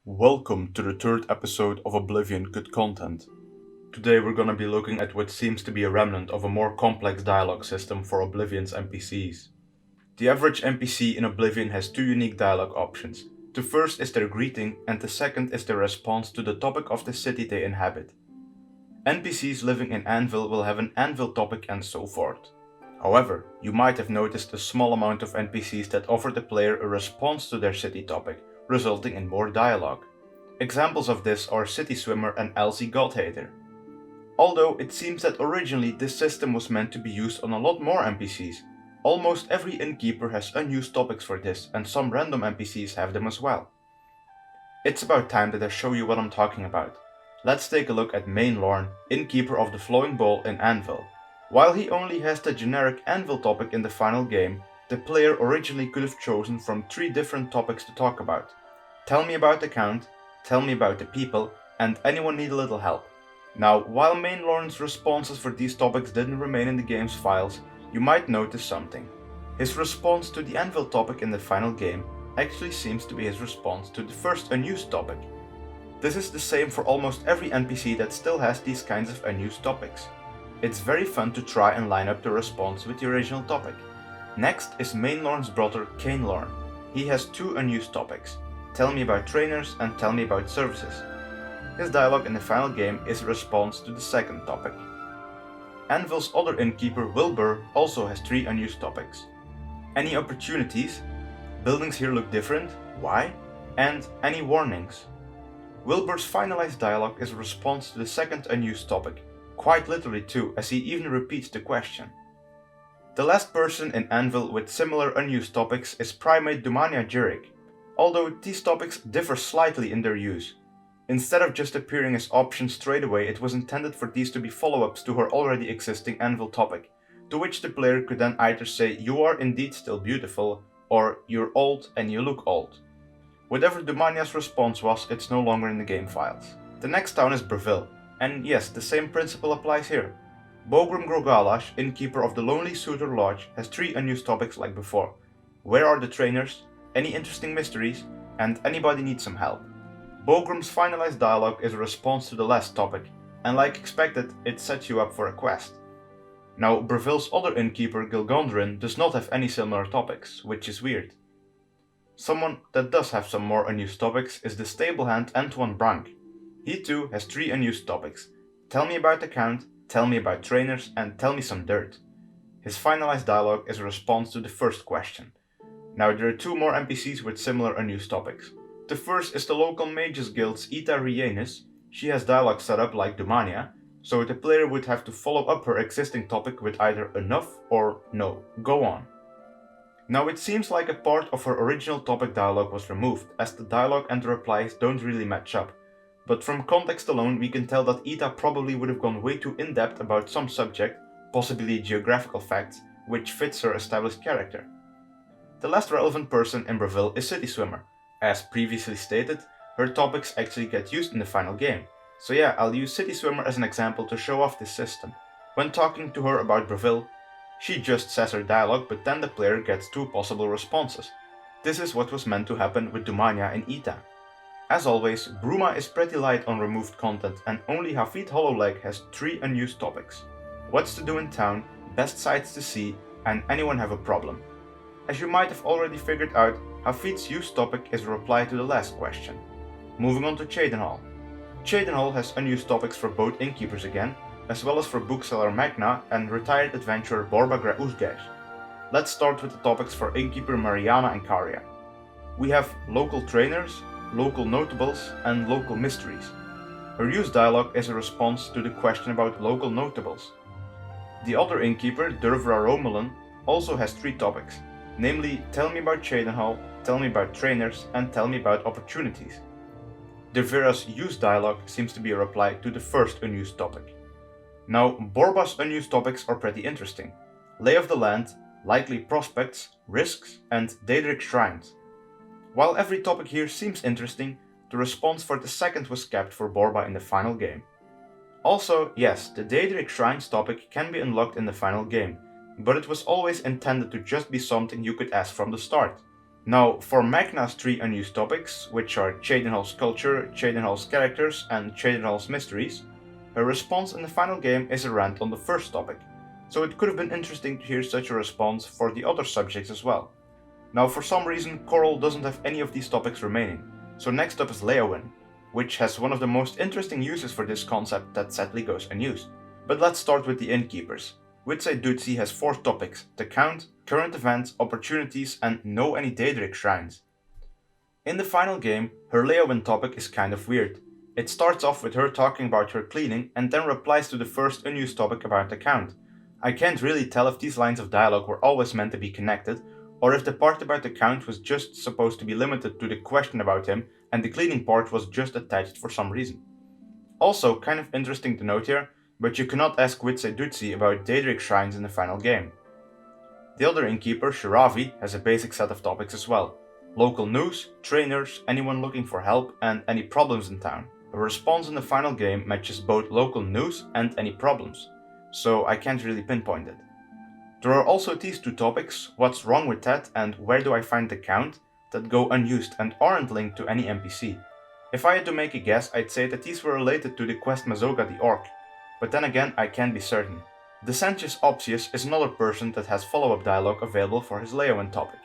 Welcome to the third episode of Oblivion Cut Content. Today we're gonna be looking at what seems to be a remnant of a more complex dialogue system for Oblivion's NPCs. The average NPC in Oblivion has two unique dialogue options. The first is their greeting and the second is their response to the topic of the city they inhabit. NPCs living in Anvil will have an Anvil topic and so forth. However, you might have noticed a small amount of NPCs that offer the player a response to their city topic, resulting in more dialogue. Examples of this are City Swimmer and Elsie Godhater. Although it seems that originally this system was meant to be used on a lot more NPCs, almost every innkeeper has unused topics for this and some random NPCs have them as well. It's about time that I show you what I'm talking about. Let's take a look at Main Lorne, innkeeper of the Flowing Bowl in Anvil. While he only has the generic Anvil topic in the final game, the player originally could have chosen from 3 different topics to talk about. Tell me about the Count, tell me about the people, and anyone need a little help. Now, while Main Lorne's responses for these topics didn't remain in the game's files, you might notice something. His response to the Anvil topic in the final game actually seems to be his response to the first unused topic. This is the same for almost every NPC that still has these kinds of unused topics. It's very fun to try and line up the response with the original topic. Next is Main Lorne's brother Cain Lorne. He has 2 unused topics. Tell me about trainers and tell me about services. His dialogue in the final game is a response to the second topic. Anvil's other innkeeper Wilbur also has 3 unused topics. Any opportunities? Buildings here look different. Why? And any warnings? Wilbur's finalized dialogue is a response to the second unused topic, quite literally too, as he even repeats the question. The last person in Anvil with similar unused topics is Primate Dumania Juric, although these topics differ slightly in their use. Instead of just appearing as options straight away, it was intended for these to be follow-ups to her already existing Anvil topic, to which the player could then either say "you are indeed still beautiful" or "you're old and you look old." Whatever Dumania's response was, it's no longer in the game files. The next town is Breville, and yes, the same principle applies here. Bogrum Grogalash, innkeeper of the Lonely Suitor Lodge, has 3 unused topics like before. Where are the trainers? Any interesting mysteries? And anybody need some help? Bogrum's finalized dialogue is a response to the last topic, and like expected, it sets you up for a quest. Now, Breville's other innkeeper, Gilgondrin, does not have any similar topics, which is weird. Someone that does have some more unused topics is the stable hand Antoine Branc. He too has 3 unused topics. Tell me about the Count, tell me about trainers, and tell me some dirt. His finalized dialogue is a response to the first question. Now there are 2 more NPCs with similar unused topics. The first is the local mages guild's Ita Rienis. She has dialogue set up like Dumania, so the player would have to follow up her existing topic with either enough or no, go on. Now it seems like a part of her original topic dialogue was removed, as the dialogue and the replies don't really match up. But from context alone, we can tell that Ita probably would have gone way too in-depth about some subject, possibly geographical facts, which fits her established character. The last relevant person in Breville is City Swimmer. As previously stated, her topics actually get used in the final game. So yeah, I'll use City Swimmer as an example to show off this system. When talking to her about Breville, she just says her dialogue, but then the player gets 2 possible responses. This is what was meant to happen with Dumania and Ita. As always, Bruma is pretty light on removed content and only Hafid Hollowleg has 3 unused topics. What's to do in town, best sights to see, and anyone have a problem. As you might have already figured out, Hafid's used topic is a reply to the last question. Moving on to Cheydinhal. Cheydinhal has unused topics for both innkeepers again, as well as for bookseller Magna and retired adventurer Borbagra Uzgesh. Let's start with the topics for innkeeper Mariana and Karia. We have local trainers, local notables, and local mysteries. Her used dialogue is a response to the question about local notables. The other innkeeper, Durvra Romulan, also has 3 topics, namely tell me about Cheydinhal, tell me about trainers, and tell me about opportunities. Durvra's used dialogue seems to be a reply to the first unused topic. Now, Borba's unused topics are pretty interesting. Lay of the land, likely prospects, risks, and Daedric shrines. While every topic here seems interesting, the response for the second was kept for Borba in the final game. Also, yes, the Daedric shrines topic can be unlocked in the final game, but it was always intended to just be something you could ask from the start. Now, for Magna's 3 unused topics, which are Cheydinhal's culture, Cheydinhal's characters, and Cheydinhal's mysteries, her response in the final game is a rant on the first topic, so it could have been interesting to hear such a response for the other subjects as well. Now, for some reason, Coral doesn't have any of these topics remaining, so next up is Leowyn, which has one of the most interesting uses for this concept that sadly goes unused. But let's start with the innkeepers. Witsai has 4 topics: the Count, current events, opportunities, and know any Daedric shrines. In the final game, her Leowyn topic is kind of weird. It starts off with her talking about her cleaning and then replies to the first unused topic about the Count. I can't really tell if these lines of dialogue were always meant to be connected, or if the part about the Count was just supposed to be limited to the question about him and the cleaning part was just attached for some reason. Also, kind of interesting to note here, but you cannot ask Witsai about Daedric shrines in the final game. The other innkeeper, Shiravi, has a basic set of topics as well: local news, trainers, anyone looking for help, and any problems in town. Her response in the final game matches both local news and any problems, so I can't really pinpoint it. There are also these 2 topics, what's wrong with that and where do I find the Count, that go unused and aren't linked to any NPC. If I had to make a guess, I'd say that these were related to the quest Mazoga the Orc, but then again I can't be certain. Descentius Opsius is another person that has follow-up dialogue available for his Leowyn topic,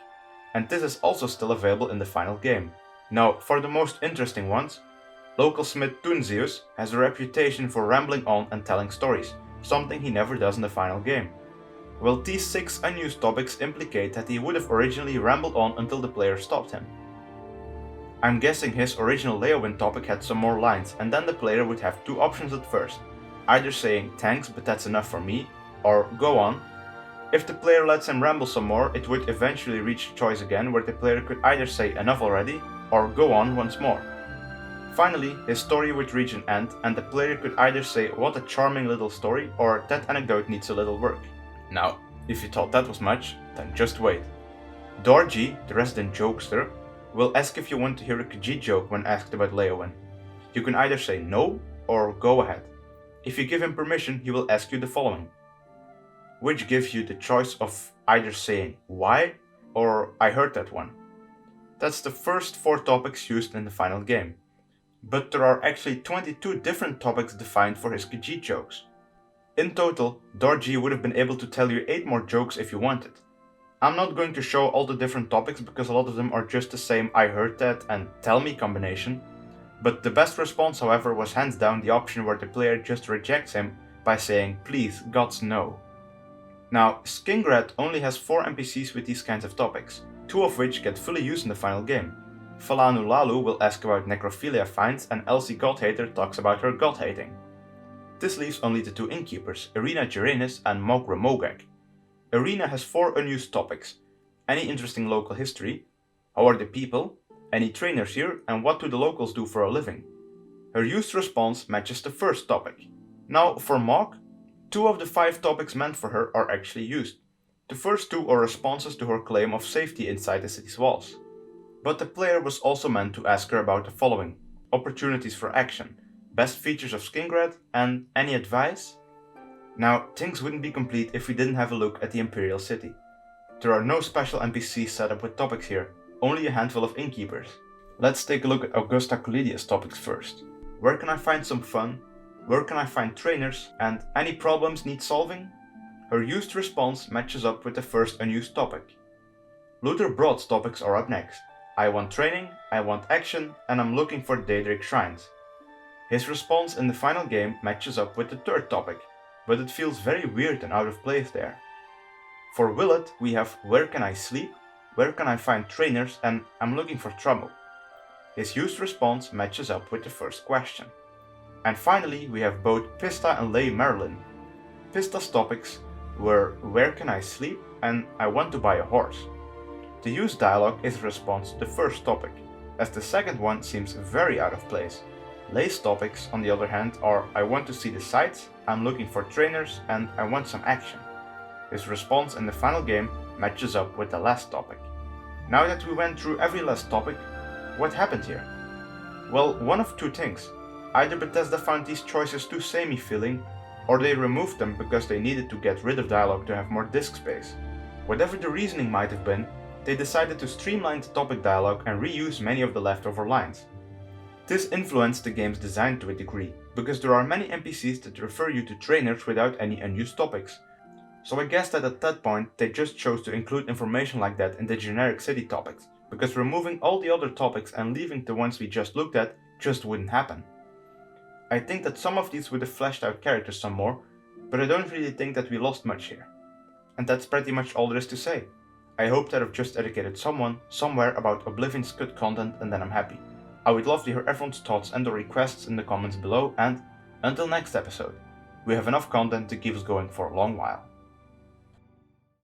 and this is also still available in the final game. Now, for the most interesting ones, local smith Tunzius has a reputation for rambling on and telling stories, something he never does in the final game. Well, these 6 unused topics implicate that he would have originally rambled on until the player stopped him. I'm guessing his original Leowyn topic had some more lines, and then the player would have 2 options at first, either saying thanks but that's enough for me, or go on. If the player lets him ramble some more, it would eventually reach a choice again where the player could either say enough already, or go on once more. Finally, his story would reach an end and the player could either say what a charming little story, or that anecdote needs a little work. Now, if you thought that was much, then just wait. Dorji, the resident jokester, will ask if you want to hear a Khajiit joke when asked about Leowyn. You can either say no or go ahead. If you give him permission, he will ask you the following, which gives you the choice of either saying why or I heard that one. That's the first 4 topics used in the final game. But there are actually 22 different topics defined for his Khajiit jokes. In total, Dorji would have been able to tell you 8 more jokes if you wanted. I'm not going to show all the different topics because a lot of them are just the same I heard that and tell me combination, but the best response, however, was hands down the option where the player just rejects him by saying please, gods no. Now, Skingrad only has 4 NPCs with these kinds of topics, 2 of which get fully used in the final game. Falanu Lalu will ask about necrophilia finds and Elsie Godhater talks about her god hating. This leaves only the 2 innkeepers, Irina Gerenis and Mogra Mogak. Irina has 4 unused topics: any interesting local history, how are the people, any trainers here, and what do the locals do for a living. Her used response matches the first topic. Now for Mog, 2 of the 5 topics meant for her are actually used. The first 2 are responses to her claim of safety inside the city's walls. But the player was also meant to ask her about the following: opportunities for action, best features of Skingrad, and any advice? Now, things wouldn't be complete if we didn't have a look at the Imperial City. There are no special NPCs set up with topics here, only a handful of innkeepers. Let's take a look at Augusta Colidia's topics first. Where can I find some fun? Where can I find trainers? And any problems need solving? Her used response matches up with the first unused topic. Luther Broad's topics are up next. I want training, I want action, and I'm looking for Daedric shrines. His response in the final game matches up with the third topic, but it feels very weird and out of place there. For Willett, we have where can I sleep, where can I find trainers, and I'm looking for trouble. His used response matches up with the first question. And finally, we have both Pista and Lay Marilyn. Pista's topics were where can I sleep and I want to buy a horse. The used dialogue is a response to the first topic, as the second one seems very out of place. Lay's topics, on the other hand, are I want to see the sights, I'm looking for trainers, and I want some action. His response in the final game matches up with the last topic. Now that we went through every last topic, what happened here? Well, one of 2 things. Either Bethesda found these choices too samey-feeling, or they removed them because they needed to get rid of dialogue to have more disk space. Whatever the reasoning might have been, they decided to streamline the topic dialogue and reuse many of the leftover lines. This influenced the game's design to a degree, because there are many NPCs that refer you to trainers without any unused topics. So I guess that at that point they just chose to include information like that in the generic city topics, because removing all the other topics and leaving the ones we just looked at just wouldn't happen. I think that some of these would have fleshed out characters some more, but I don't really think that we lost much here. And that's pretty much all there is to say. I hope that I've just educated someone, somewhere about Oblivion's cut content, and then I'm happy. I would love to hear everyone's thoughts and or requests in the comments below, and until next episode, we have enough content to keep us going for a long while.